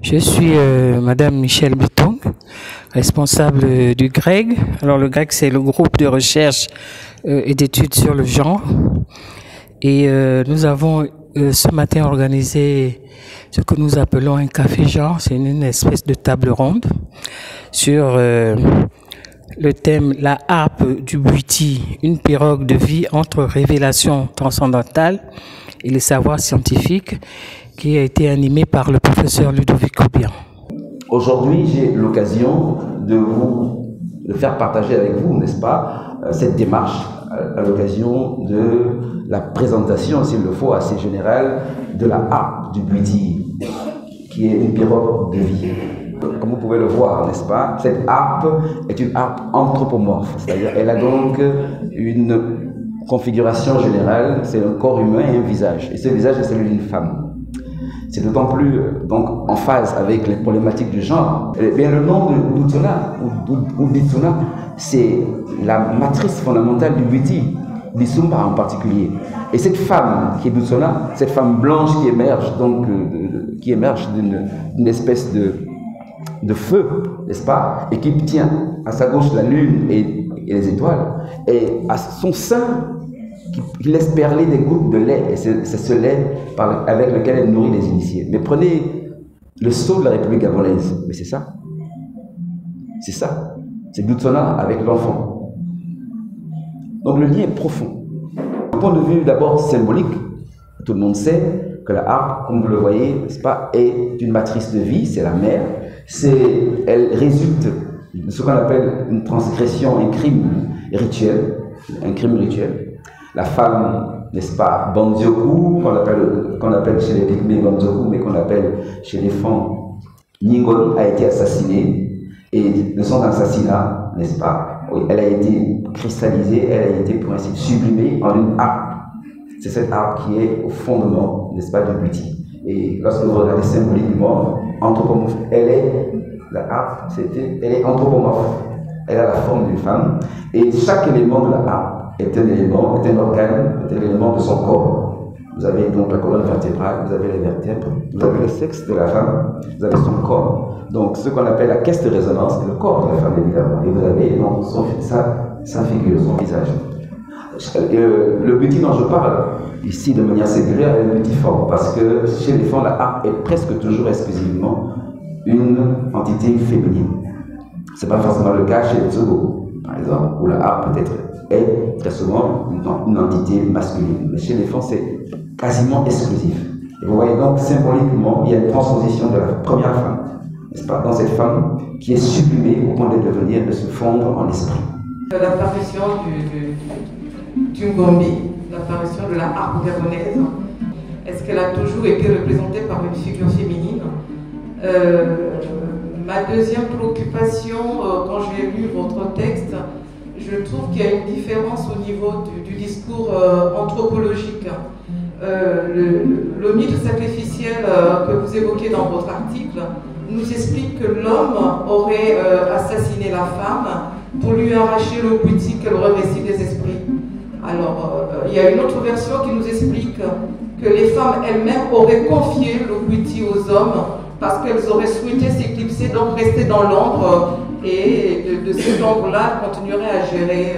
Je suis Madame Michèle Bitong, responsable du GREG. Alors le GREG, c'est le groupe de recherche et d'études sur le genre. Et nous avons ce matin organisé ce que nous appelons un café genre. C'est une espèce de table ronde sur le thème « La harpe du Bwiti, une pirogue de vie entre révélations transcendantales et les savoirs scientifiques » qui a été animé par le professeur Ludovic Oubian. Aujourd'hui, j'ai l'occasion de faire partager avec vous, n'est-ce pas, cette démarche à l'occasion de la présentation, s'il le faut, assez générale, de la harpe du Bwiti, qui est une pirogue de vie. Comme vous pouvez le voir, n'est-ce pas, cette harpe est une harpe anthropomorphe, c'est-à-dire elle a donc une configuration générale, c'est un corps humain et un visage, et ce visage est celui d'une femme. C'est d'autant plus donc, en phase avec les problématiques du genre. Eh bien, le nom de Dutsona, ou Ditsuna, c'est la matrice fondamentale du Bwiti, Ditsumba en particulier. Et cette femme qui est Dutsona, cette femme blanche qui émerge, donc, qui émerge d'une espèce de feu, n'est-ce pas, et qui tient à sa gauche la lune et les étoiles, et à son sein, qui laisse perler des gouttes de lait, et c'est ce lait avec lequel elle nourrit les initiés. Mais prenez le sceau de la République gabonaise, mais c'est ça. C'est ça. C'est Dutsona avec l'enfant. Donc le lien est profond. Du point de vue d'abord symbolique, tout le monde sait que la harpe, comme vous le voyez, n'est-ce pas, est une matrice de vie, c'est la mère. Elle résulte de ce qu'on appelle une transgression, un crime rituel, La femme, n'est-ce pas, Banzioku, qu'on appelle chez les Pygmées Banzioku, mais qu'on appelle chez les Fons Ningon, a été assassinée. Et de son assassinat, n'est-ce pas, elle a été cristallisée, elle a été pour ainsi dire sublimée en une harpe. C'est cette harpe qui est au fondement, n'est-ce pas, du Bwiti. Et lorsque vous regardez symboliquement, anthropomorphe, la harpe, elle est anthropomorphe. Elle a la forme d'une femme. Et chaque élément de la harpe est un élément, est un organe, est un élément de son corps. Vous avez donc la colonne vertébrale, vous avez les vertèbres, vous avez le sexe de la femme, vous avez son corps. Donc ce qu'on appelle la caisse de résonance, c'est le corps de la femme évidemment. Et vous avez donc sa figure, son visage. Le Bwiti dont je parle ici de manière singulière est le Bwiti fort, parce que chez les femmes, la harpe est presque toujours exclusivement une entité féminine. Ce n'est pas forcément le cas chez les Zogo, par exemple, où la harpe peut-être est très souvent une entité masculine. Mais chez les femmes, c'est quasiment exclusif. Et vous voyez donc, symboliquement, il y a une transposition de la première femme, n'est-ce pas, dans cette femme qui est sublimée au point de devenir, de se fondre en esprit. L'apparition du Ngombi, l'apparition de la harpe gabonaise, est-ce qu'elle a toujours été représentée par une figure féminine? Ma deuxième préoccupation, quand j'ai lu votre texte, je trouve qu'il y a une différence au niveau du discours anthropologique. Le mythe sacrificiel que vous évoquez dans votre article nous explique que l'homme aurait assassiné la femme pour lui arracher le Bwiti qu'elle aurait récit des esprits. Alors, il y a une autre version qui nous explique que les femmes elles-mêmes auraient confié le Bwiti aux hommes parce qu'elles auraient souhaité s'éclipser, donc rester dans l'ombre, et de cet ombre-là, elles continueraient à gérer.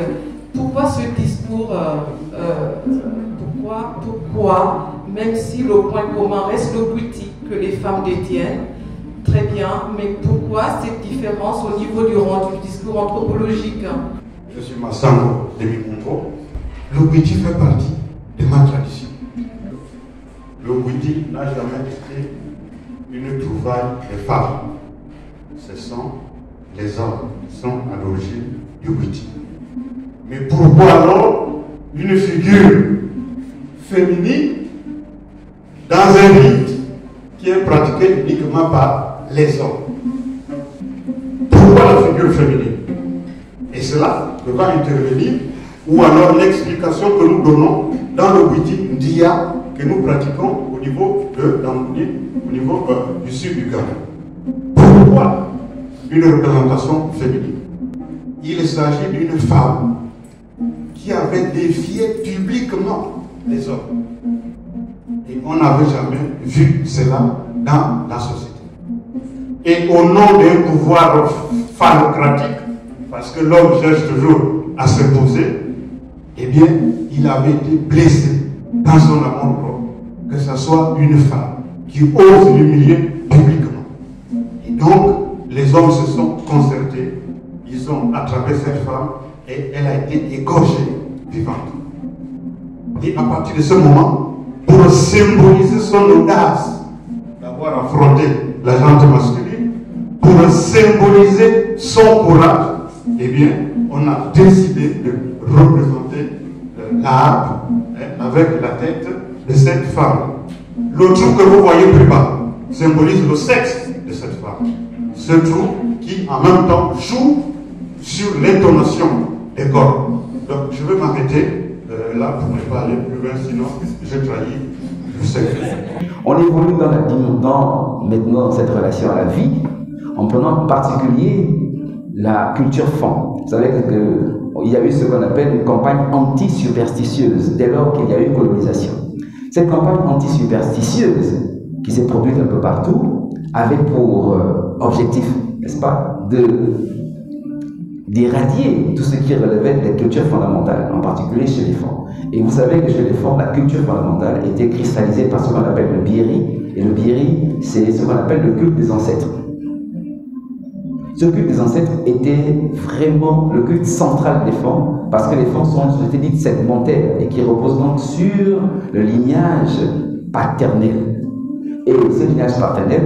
Pourquoi ce discours pourquoi, même si le point commun reste le Bwiti que les femmes détiennent, très bien, mais pourquoi cette différence au niveau du discours anthropologique? Je suis Massango Demi-Mongo. Le Bwiti fait partie de ma tradition. Le Bwiti n'a jamais été une trouvaille des femmes. Ce sont les hommes qui sont à l'origine du Bwiti. Mais pourquoi alors une figure féminine dans un rite qui est pratiqué uniquement par les hommes? Pourquoi la figure féminine? Et cela va intervenir, ou alors l'explication que nous donnons dans le Bwiti Ndia que nous pratiquons au niveau de Dambouni, au niveau du sud du Gabon. Pourquoi une représentation féminine? Il s'agit d'une femme qui avait défié publiquement les hommes. Et on n'avait jamais vu cela dans la société. et au nom d'un pouvoir phallocratique, parce que l'homme cherche toujours à se poser, eh bien, il avait été blessé dans son amour propre, que ce soit une femme qui ose l'humilier publiquement. Et donc, les hommes se sont concertés, ils ont attrapé cette femme et elle a été égorgée vivante. Et à partir de ce moment, pour symboliser son audace d'avoir affronté la gente masculine, pour symboliser son courage, eh bien, on a décidé de représenter la harpe avec la tête de cette femme. Le trou que vous voyez plus bas symbolise le sexe de cette femme. Ce trou qui, en même temps, joue sur l'intonation des cordes. Donc, je vais m'arrêter là pour ne pas aller plus loin, sinon je trahis le secret. On évolue dans maintenant cette relation à la vie, en prenant en particulier la culture femme. Vous savez qu'il y a eu ce qu'on appelle une campagne anti-superstitieuse dès lors qu'il y a eu une colonisation. Cette campagne anti-superstitieuse qui s'est produite un peu partout avait pour objectif, n'est-ce pas, d'éradier tout ce qui relevait des cultures fondamentales, en particulier chez les femmes. Et vous savez que chez les femmes, la culture fondamentale était cristallisée par ce qu'on appelle le biri. Et le biri, c'est ce qu'on appelle le culte des ancêtres. Ce culte des ancêtres était vraiment le culte central des femmes, parce que les femmes sont une société dite segmentaire et qui repose donc sur le lignage paternel. Et ce lignage paternel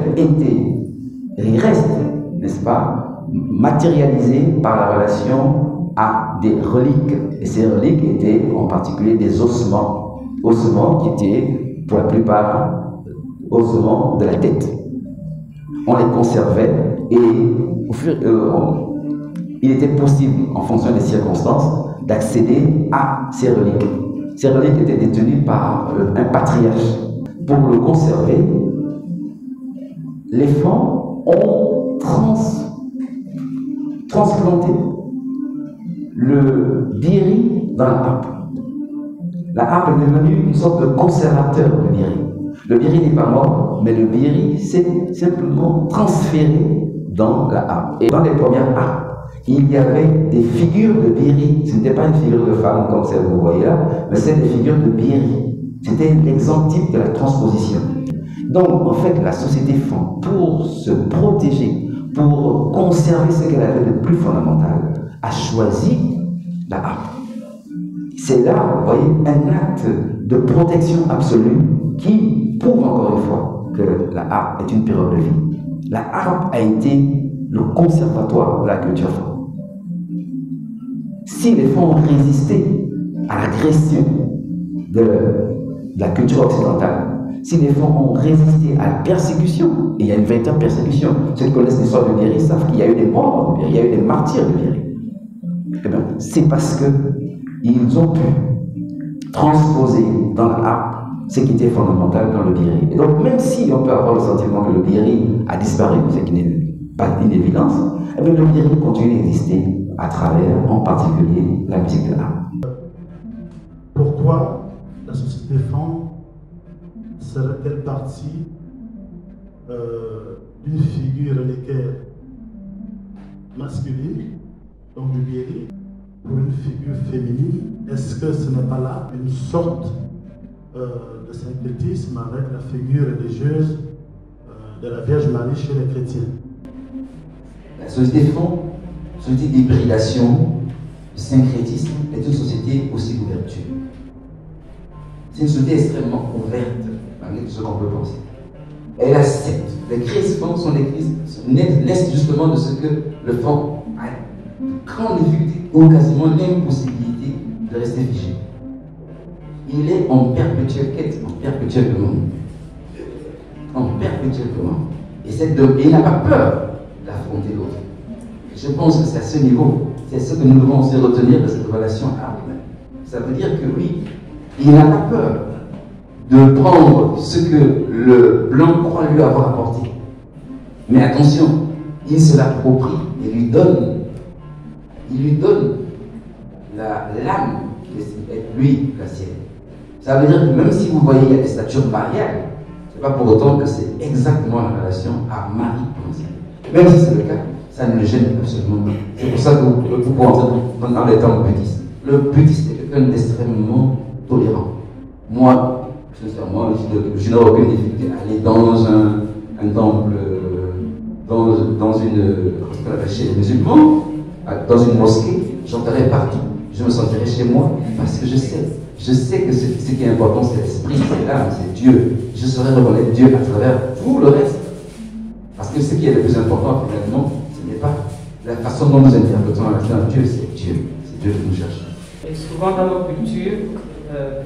il reste, n'est-ce pas, matérialisé par la relation à des reliques. Et ces reliques étaient en particulier des ossements qui étaient pour la plupart ossements de la tête. On les conservait et il était possible, en fonction des circonstances, d'accéder à ces reliques. Ces reliques étaient détenues par un patriarche. Pour le conserver, les femmes ont transplanté le biri dans la harpe. La harpe est devenue une sorte de conservateur du biri. Le biri n'est pas mort, mais le biri s'est simplement transféré dans la harpe. Et dans les premières harpes, il y avait des figures de biri. Ce n'était pas une figure de femme comme celle que vous voyez là, mais c'est des figures de biri. C'était l'exemple type de la transposition. Donc, en fait, la société femme, pour se protéger, pour conserver ce qu'elle avait de plus fondamental, a choisi la harpe. C'est là, vous voyez, un acte de protection absolue qui prouve encore une fois que la harpe est une période de vie. La harpe a été le conservatoire de la culture femme. Si les femmes ont résisté à l'agression de la culture occidentale, si les femmes ont résisté à la persécution, et il y a une véritable persécution, ceux qui connaissent l'histoire de Biri savent qu'il y a eu des morts de Biri, il y a eu des martyrs de Biri. Eh bien, c'est parce qu'ils ont pu transposer dans la harpe ce qui était fondamental dans le Biri. Et donc, même si on peut avoir le sentiment que le Biri a disparu, ce qui n'est pas une évidence, eh bien, le Biri continue d'exister à travers, en particulier, la musique de l'harpe. Pourquoi la société femme serait-elle partie d'une figure reliquaire masculine, donc du Biri, pour une figure féminine? Est-ce que ce n'est pas là une sorte de syncrétisme avec la figure religieuse de la Vierge Marie chez les chrétiens? La société femme, société d'hybridation, de syncrétisme, est une société aussi d'ouverture. C'est une société extrêmement ouverte, malgré tout ce qu'on peut penser. Elle accepte. Les crises femmes sont des crises naissent justement de ce que le femme a de grandes difficultés ou quasiment l'impossibilité de rester figé. Il est en perpétuelle quête, en perpétuel demande. En perpétuel demande. Et il n'a pas peur d'affronter l'autre. Je pense que c'est à ce niveau, c'est ce que nous devons aussi retenir de cette relation harpe. Ça veut dire que oui, il n'a pas peur de prendre ce que le blanc croit lui avoir apporté. Mais attention, il se l'approprie et lui donne l'âme qui est lui, la sienne. Ça veut dire que même si vous voyez il y a des statures mariales, ce n'est pas pour autant que c'est exactement la relation à Marie. Même si c'est le cas, ça ne le gêne absolument pas. C'est pour ça que vous pouvez entrer dans les termes bouddhistes. Le bouddhiste est quelqu'un d'extrêmement tolérant. Moi, sincèrement, je n'aurais aucune difficulté à aller dans un temple, chez les musulmans, dans une mosquée, j'entrerai partout. Je me sentirai chez moi parce que je sais que ce qui est important, c'est l'esprit, c'est l'âme, c'est Dieu. Je saurai reconnaître Dieu à travers tout le reste. Parce que ce qui est le plus important, finalement, ce n'est pas la façon dont nous interprétons Dieu, c'est Dieu. C'est Dieu que nous cherchons. Et souvent dans nos cultures,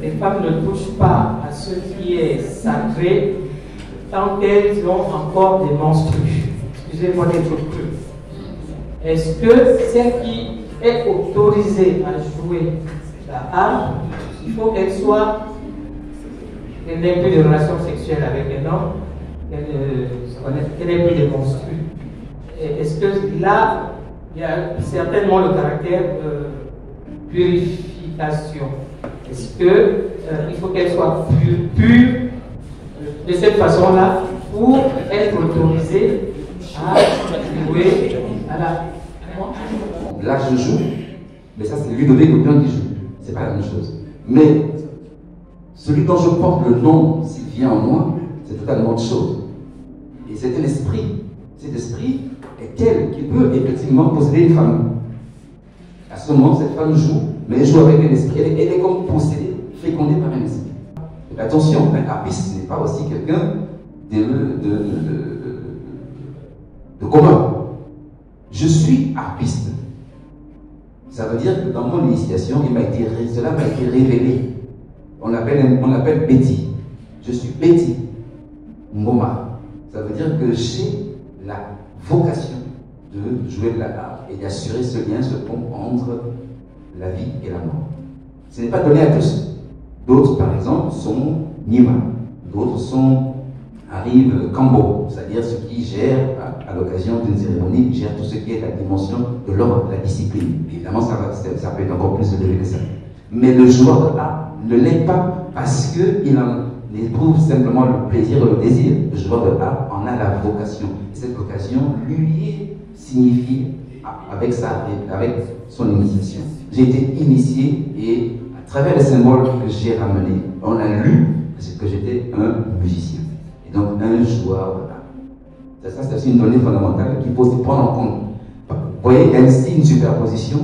les femmes ne touchent pas à ce qui est sacré tant qu'elles ont encore des menstrues. Excusez-moi d'être cru. Est-ce que celle qui est autorisée à jouer la harpe, il faut qu'elle n'ait plus de relations sexuelles avec un homme, qu'elle n'ait plus de menstrues? Est-ce que là, il y a certainement le caractère purification? Est-ce qu'il faut qu'elle soit pure de cette façon-là pour être autorisée à jouer à la... Là, je joue, mais ça, c'est Ludovic Aubion qui joue. C'est pas la même chose. Mais celui dont je porte le nom, s'il vient en moi, c'est totalement autre chose. Et c'est un esprit. Cet esprit est tel qu'il peut effectivement posséder une femme. À ce moment, cette femme joue, mais elle joue avec un esprit. Elle est comme possédée, fécondée par un esprit. Et attention, un harpiste n'est pas aussi quelqu'un de commun. Je suis harpiste. Ça veut dire que dans mon initiation, cela m'a été révélé. On l'appelle Betty. Je suis Betty Ngoma. Ça veut dire que j'ai la vocation de jouer de la harpe et d'assurer ce lien, ce pont entre la vie et la mort. Ce n'est pas donné à tous. D'autres, par exemple, sont Nima. D'autres arrivent Kambo, c'est-à-dire ceux qui gèrent, à l'occasion d'une cérémonie, gèrent tout ce qui est la dimension de l'ordre, de la discipline. Évidemment, ça peut être encore plus élevé que ça. Mais le joueur de harpe ne l'est pas parce qu'il éprouve simplement le plaisir et le désir. Le joueur de harpe en a la vocation. Et cette vocation lui est signifiée avec son initiation. J'ai été initié et à travers les symboles que j'ai ramenés, on a lu que j'étais un musicien. Et donc un joueur de harpe. Ça, c'est aussi une donnée fondamentale qu'il faut se prendre en compte. Vous voyez ainsi une superposition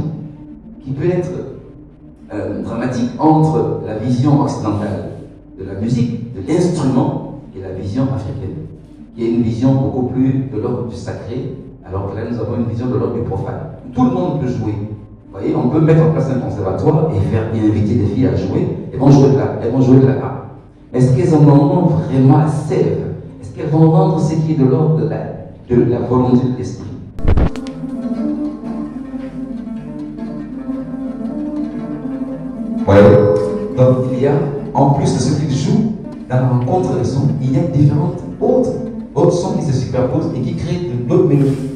qui peut être dramatique entre la vision occidentale de la musique, de l'instrument, et la vision africaine, qui est une vision beaucoup plus de l'ordre du sacré, alors que là nous avons une vision de l'ordre du profane. Tout le monde peut jouer. Vous voyez, on peut mettre en place un conservatoire et inviter des filles à jouer, elles vont jouer de la harpe. Est-ce qu'elles en ont vraiment la sève? Est-ce qu'elles vont rendre ce qui est de l'ordre de la volonté de l'esprit? Ouais. Donc il y a, en plus de ce qu'ils jouent, dans la rencontre des sons, il y a différentes autres sons qui se superposent et qui créent d'autres mélodies.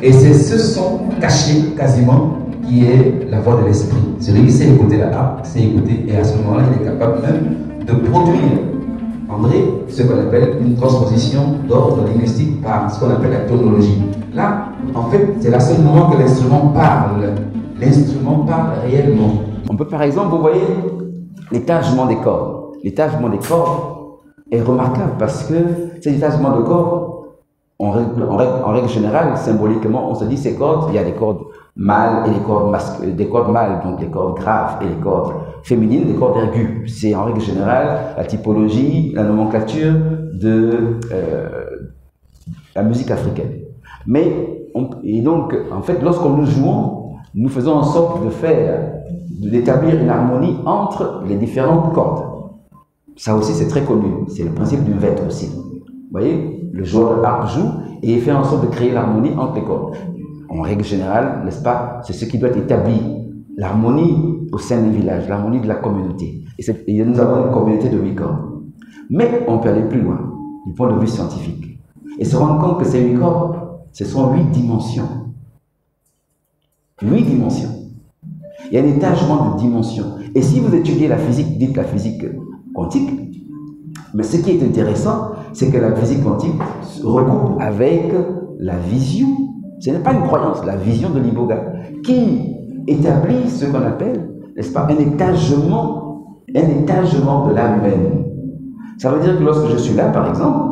Et c'est ce son caché quasiment qui est la voix de l'esprit. Celui qui sait écouter la harpe, sait écouter, et à ce moment-là, il est capable même de produire, André, ce qu'on appelle une transposition d'ordre linguistique par ce qu'on appelle la tonologie. Là, en fait, c'est la seule moment que l'instrument parle. L'instrument parle réellement. On peut par exemple, vous voyez, l'étagement des cordes. L'étagement des cordes est remarquable parce que cet étagement de cordes, en règle générale, symboliquement, on se dit ces cordes, il y a des cordes mâles et des cordes mâles, donc des cordes graves et les cordes féminines, des cordes aiguës. C'est en règle générale la typologie, la nomenclature de la musique africaine. Et donc, en fait, lorsque nous jouons, nous faisons en sorte d'établir une harmonie entre les différentes cordes. Ça aussi, c'est très connu. C'est le principe du vêtre aussi. Vous voyez, le joueur de harpe joue et il fait en sorte de créer l'harmonie entre les cordes. En règle générale, n'est-ce pas, c'est ce qui doit être établi. L'harmonie au sein d'un village, l'harmonie de la communauté. Et nous avons une communauté de 8 cordes. Mais on peut aller plus loin, du point de vue scientifique. Et se rendre compte que ces 8 cordes, ce sont 8 dimensions. 8 dimensions. Il y a un étagement de dimensions. Et si vous étudiez la physique, dites la physique quantique, mais ce qui est intéressant, c'est que la physique quantique se recoupe avec la vision. Ce n'est pas une croyance, la vision de l'Iboga, qui établit ce qu'on appelle, n'est-ce pas, un étagement de l'âme humaine. Ça veut dire que lorsque je suis là, par exemple,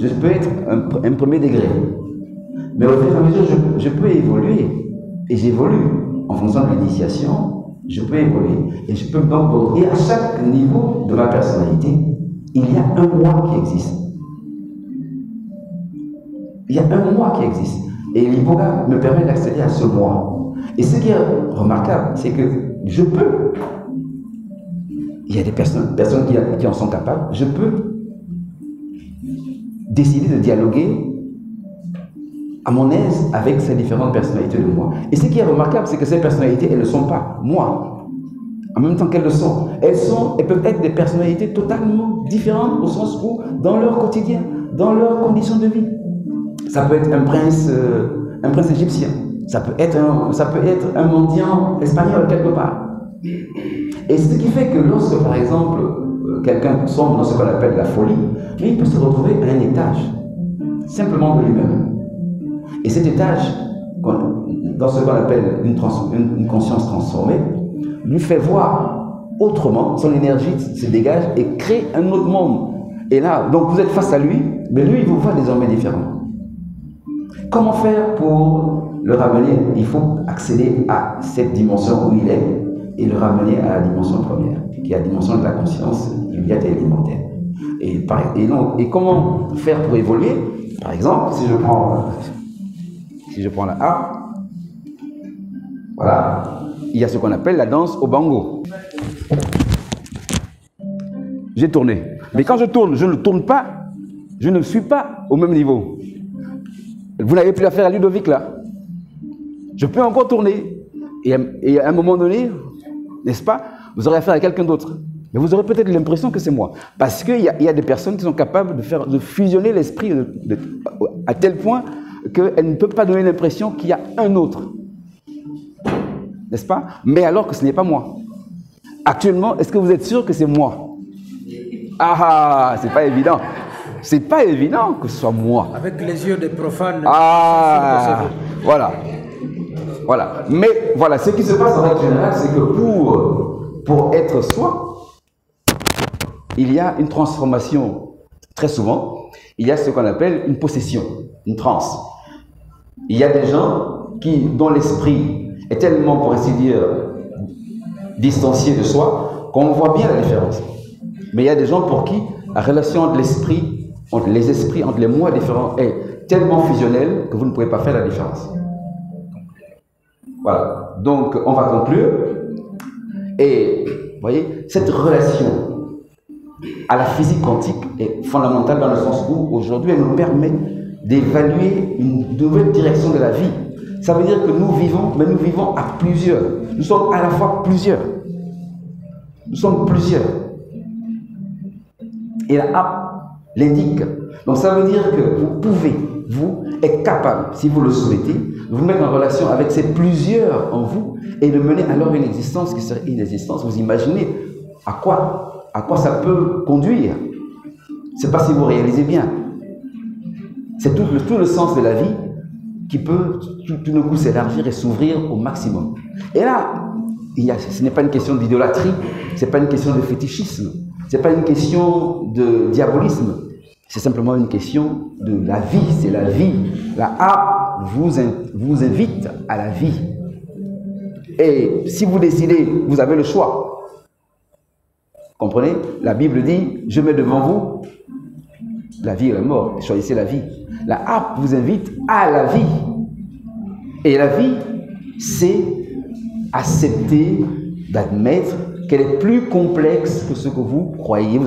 je peux être un premier degré. Mais au fur et à mesure, je peux évoluer. Et j'évolue en fonction de l'initiation. Je peux évoluer. Et je peux donc, et à chaque niveau de ma personnalité, il y a un moi qui existe. Il y a un moi qui existe. Et l'Iboga me permet d'accéder à ce moi. Et ce qui est remarquable, c'est que je peux. Il y a des personnes qui en sont capables. Je peux décider de dialoguer à mon aise avec ces différentes personnalités de moi. Et ce qui est remarquable, c'est que ces personnalités, elles ne sont pas moi. En même temps qu'elles le sont. Elles peuvent être des personnalités totalement différentes au sens où, dans leur quotidien, dans leurs conditions de vie. Ça peut être un prince égyptien. Ça peut être un mendiant espagnol quelque part. Et ce qui fait que lorsque, par exemple, quelqu'un sombre dans ce qu'on appelle la folie, lui, il peut se retrouver à un étage, simplement de lui-même. Et cet étage, dans ce qu'on appelle une conscience transformée, lui fait voir autrement, son énergie se dégage et crée un autre monde. Et là, donc vous êtes face à lui, mais lui, il vous voit désormais différemment. Comment faire pour le ramener? Il faut accéder à cette dimension où il est et le ramener à la dimension première, qui est la dimension de la conscience immédiate et élémentaire. Et comment faire pour évoluer? Par exemple, si je prends la harpe, voilà, il y a ce qu'on appelle la danse au bango. J'ai tourné. Mais quand je tourne, je ne tourne pas, je ne suis pas au même niveau. Vous n'avez plus affaire à Ludovic là. Je peux encore tourner. Et à un moment donné, n'est-ce pas, vous aurez affaire à quelqu'un d'autre. Mais vous aurez peut-être l'impression que c'est moi. Parce qu'il y a des personnes qui sont capables de fusionner l'esprit à tel point qu'elles ne peuvent pas donner l'impression qu'il y a un autre. N'est-ce pas? Mais alors que ce n'est pas moi. Actuellement, est-ce que vous êtes sûr que c'est moi? Ah, c'est pas évident. C'est pas évident que ce soit moi. Avec les yeux des profanes. Ah, voilà. Voilà. Mais voilà, ce qui se passe en règle générale, c'est que pour être soi, il y a une transformation. Très souvent, il y a ce qu'on appelle une possession, une transe. Il y a des gens dont l'esprit est tellement, pour ainsi dire, distancié de soi, qu'on voit bien la différence. Mais il y a des gens pour qui la relation entre les esprits, entre les moi différents est tellement fusionnelle que vous ne pouvez pas faire la différence. Voilà. Donc, on va conclure. Et, vous voyez, cette relation à la physique quantique est fondamentale dans le sens où, aujourd'hui, elle nous permet d'évaluer une nouvelle direction de la vie. Ça veut dire que nous vivons, mais nous vivons à plusieurs. Nous sommes à la fois plusieurs. Nous sommes plusieurs. Et la app l'indique. Donc ça veut dire que vous pouvez, vous êtes capable, si vous le souhaitez, de vous mettre en relation avec ces plusieurs en vous et de mener alors une existence qui serait une existence. Vous imaginez à quoi ça peut conduire. Je ne sais pas si vous réalisez bien. C'est tout le sens de la vie qui peut tout d'un coup s'élargir et s'ouvrir au maximum. Et là, ce n'est pas une question d'idolâtrie, ce n'est pas une question de fétichisme, ce n'est pas une question de diabolisme, c'est simplement une question de la vie, c'est la vie. La A vous invite à la vie. Et si vous décidez, vous avez le choix. Comprenez? La Bible dit, je mets devant vous la vie et la mort, choisissez la vie. La A vous invite à la vie. Et la vie, c'est accepter, d'admettre qu'elle est plus complexe que ce que vous croyez.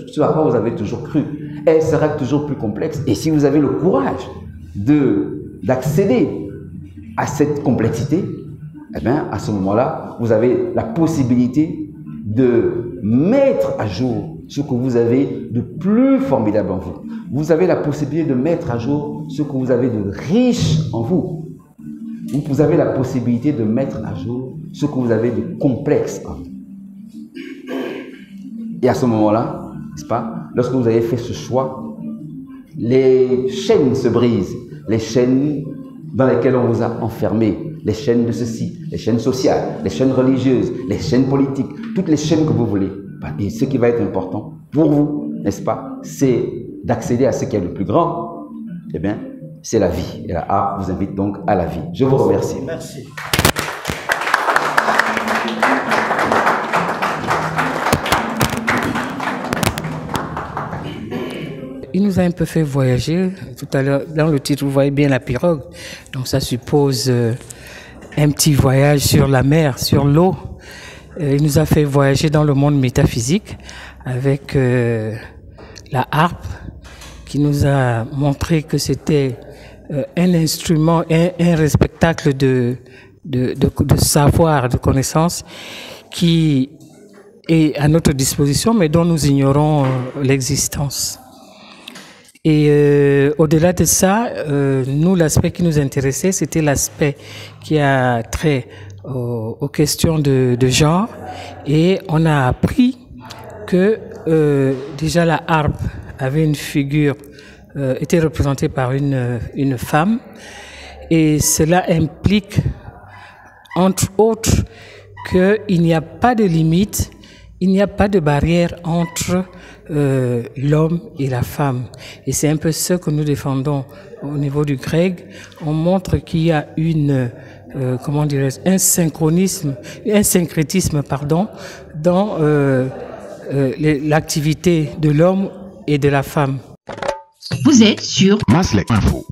Ce à quoi vous avez toujours cru. Elle sera toujours plus complexe. Et si vous avez le courage d'accéder à cette complexité, eh bien, à ce moment-là, vous avez la possibilité de mettre à jour ce que vous avez de plus formidable en vous. Vous avez la possibilité de mettre à jour ce que vous avez de riche en vous. vous avez la possibilité de mettre à jour ce que vous avez de complexe en vous. Et à ce moment-là, n'est-ce pas, lorsque vous avez fait ce choix, les chaînes se brisent, les chaînes dans lesquelles on vous a enfermé, les chaînes de ceci, les chaînes sociales, les chaînes religieuses, les chaînes politiques, toutes les chaînes que vous voulez. Et ce qui va être important pour vous, n'est-ce pas, c'est d'accéder à ce qui est le plus grand. Eh bien, c'est la vie. Et la harpe vous invite donc à la vie. Je vous remercie. Merci. Il nous a un peu fait voyager. Tout à l'heure, dans le titre, vous voyez bien la pirogue. Donc ça suppose un petit voyage sur la mer, sur l'eau. Il nous a fait voyager dans le monde métaphysique avec la harpe qui nous a montré que c'était un instrument, un réceptacle de savoir, de connaissances qui est à notre disposition mais dont nous ignorons l'existence. Et au-delà de ça, nous, l'aspect qui nous intéressait, c'était l'aspect qui a trait aux questions de genre. Et on a appris que déjà la harpe avait une figure, était représentée par une femme. Et cela implique, entre autres, qu'il n'y a pas de limite, il n'y a pas de barrière entre l'homme et la femme. Et c'est un peu ce que nous défendons au niveau du grec. On montre qu'il y a comment dirais-je, un syncrétisme, dans l'activité de l'homme et de la femme. Vous êtes sur Maslek Info.